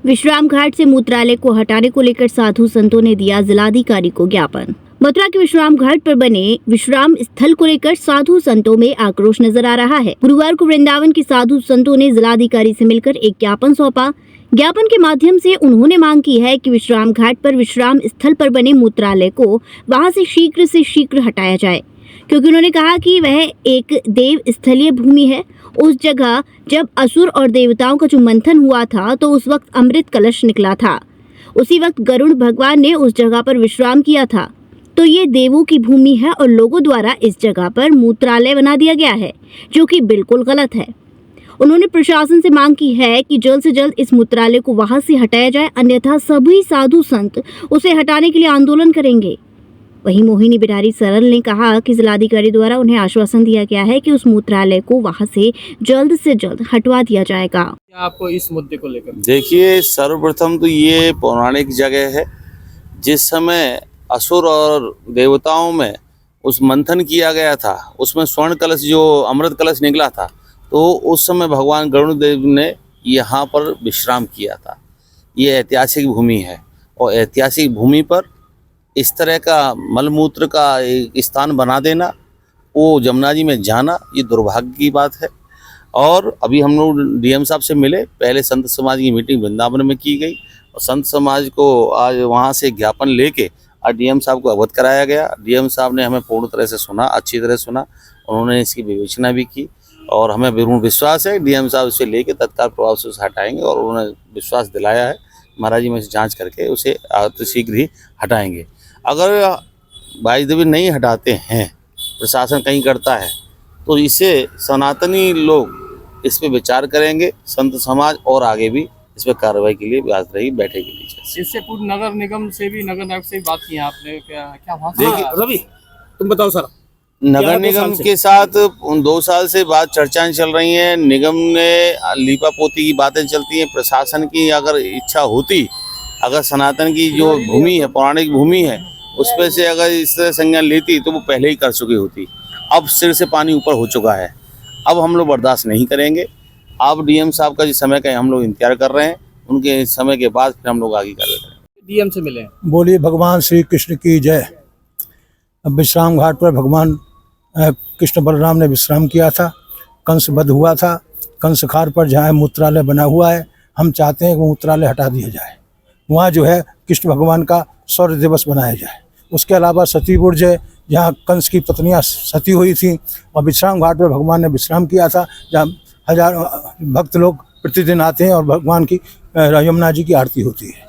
विश्राम घाट से मूत्रालय को हटाने को लेकर साधु संतों ने दिया जिलाधिकारी को ज्ञापन। मथुरा के विश्राम घाट पर बने विश्राम स्थल को लेकर साधु संतों में आक्रोश नजर आ रहा है। गुरुवार को वृंदावन के साधु संतों ने जिलाधिकारी से मिलकर एक ज्ञापन सौंपा। ज्ञापन के माध्यम से उन्होंने मांग की है कि विश्राम घाट पर विश्राम स्थल पर बने मूत्रालय को वहां से शीघ्र हटाया जाए, क्योंकि उन्होंने कहा कि वह एक देव स्थलीय भूमि है। उस जगह जब असुर और देवताओं का जो मंथन हुआ था तो उस वक्त अमृत कलश निकला था। उसी वक्त गरुड़ भगवान ने उस जगह पर विश्राम किया था। तो ये देवों की भूमि है और लोगों द्वारा इस जगह पर मूत्रालय बना दिया गया है, जो कि बिल्कुल गलत है। उन्होंने प्रशासन से मांग की है कि जल्द से जल्द इस मूत्रालय को वहां से हटाया जाए, अन्यथा सभी साधु संत उसे हटाने के लिए आंदोलन करेंगे। वहीं मोहिनी बिहारी सरल ने कहा कि जिलाधिकारी द्वारा उन्हें आश्वासन दिया गया है कि उस मूत्रालय को वहां से जल्द हटवा दिया जाएगा। आपको इस मुद्दे को लेकर देखिए, सर्वप्रथम तो ये पौराणिक जगह है। जिस समय असुर और देवताओं में उस मंथन किया गया था, उसमें स्वर्ण कलश जो अमृत कलश निकला था, तो उस समय भगवान गरुड़ देव ने यहाँ पर विश्राम किया था। ये ऐतिहासिक भूमि है और ऐतिहासिक भूमि पर इस तरह का मलमूत्र का एक स्थान बना देना, वो जमुना जी में जाना, ये दुर्भाग्य की बात है। और अभी हम लोग डीएम साहब से मिले, पहले संत समाज की मीटिंग वृंदावन में की गई और संत समाज को आज वहाँ से ज्ञापन लेके और डीएम साहब को अवगत कराया गया। डीएम साहब ने हमें पूर्ण तरह से सुना, अच्छी तरह सुना, उन्होंने इसकी विवेचना भी की और हमें पूर्ण विश्वास है डीएम साहब इसे लेके तत्काल प्रभाव से उसे हटाएंगे और उन्होंने विश्वास दिलाया है महाराज जी में से जाँच करके उसे शीघ्र ही हटाएंगे। अगर भाई देवी नहीं हटाते हैं, प्रशासन कहीं करता है, तो इसे सनातनी लोग इस पे विचार करेंगे, संत समाज और आगे भी इस पे कार्रवाई के लिए बैठेगी नीचे। इससे पूर्व नगर निगम से भी, नगर नायक से भी बात की आपने, क्या बात? देखिए रवि, तुम बताओ सर। नगर निगम के साथ 2 साल से बात चर्चाएं चल रही हैं। निगम ने लीपा पोती की बातें चलती हैं। प्रशासन की अगर इच्छा होती, अगर सनातन की जो भूमि है, पौराणिक भूमि है, उस पर से अगर इस तरह संज्ञान लेती तो वो पहले ही कर चुकी होती। अब सिर से पानी ऊपर हो चुका है, अब हम लोग बर्दाश्त नहीं करेंगे। अब डीएम साहब का जिस समय का हम लोग इंतजार कर रहे हैं, उनके समय के बाद फिर हम लोग आगे कार्रवाई करेंगे। डीएम से मिले। बोलिए भगवान श्री कृष्ण की जय। अब विश्राम घाट पर भगवान कृष्ण बलराम ने विश्राम किया था, कंस वध हुआ था। कंस खार पर जहाँ मूत्रालय बना हुआ है, हम चाहते हैं कि मूत्रालय हटा दिया जाए। वहाँ जो है कृष्ण भगवान का शौर्य दिवस बनाया जाए। उसके अलावा सती बुर्ज है, जहाँ कंस की पत्नियाँ सती हुई थी, और विश्राम घाट पर भगवान ने विश्राम किया था, जहाँ हजारों भक्त लोग प्रतिदिन आते हैं और भगवान की यमुना जी की आरती होती है।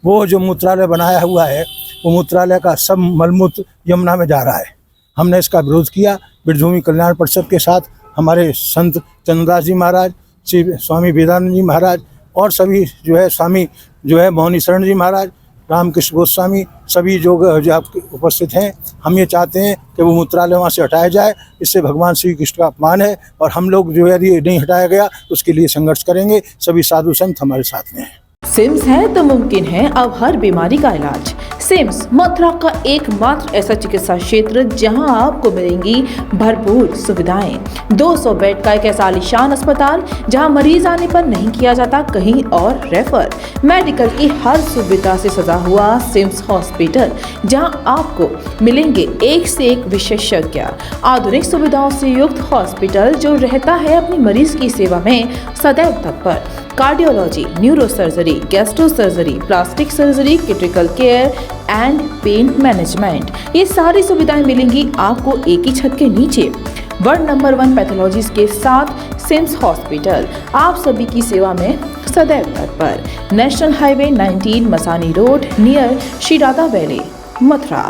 वो जो मूत्रालय बनाया हुआ है, वो मूत्रालय का सब मलमूत्र यमुना में जा रहा है। हमने इसका विरोध किया। वृद्धभूमि कल्याण परिषद के साथ हमारे संत चंद्रदास जी महाराज, श्री स्वामी वेदानंद जी महाराज और सभी जो है स्वामी जो है मौनी शरण जी महाराज, रामकृष्ण गोस्वामी, सभी जो आपके उपस्थित हैं, हम ये चाहते हैं कि वो मूत्रालय वहाँ से हटाया जाए। इससे भगवान श्री कृष्ण का अपमान है और हम लोग जो है यदि नहीं हटाया गया उसके लिए संघर्ष करेंगे। सभी साधु संत हमारे साथ में हैं। सिम्स है तो मुमकिन है अब हर बीमारी का इलाज। सिम्स मथुरा का एकमात्र ऐसा चिकित्सा क्षेत्र जहां आपको मिलेंगी भरपूर सुविधाएं। 200 बेड का एक ऐसा आलीशान अस्पताल जहां मरीज आने पर नहीं किया जाता कहीं और रेफर। मेडिकल की हर सुविधा से सजा हुआ सिम्स हॉस्पिटल, जहां आपको मिलेंगे एक से एक विशेषज्ञ। आधुनिक सुविधाओं से युक्त हॉस्पिटल जो रहता है अपनी मरीज की सेवा में सदैव तत्पर। Cardiology, neuro surgery, gastro surgery, plastic surgery, critical care and pain management, ये सारी सुविधाएं मिलेंगी आपको एक ही छत के नीचे। वर्ल्ड नंबर 1 पैथोलॉजीज के साथ सिम्स हॉस्पिटल आप सभी की सेवा में सदैव तत्पर। National highway 19 Masani road near Shri Radha valley, Mathura.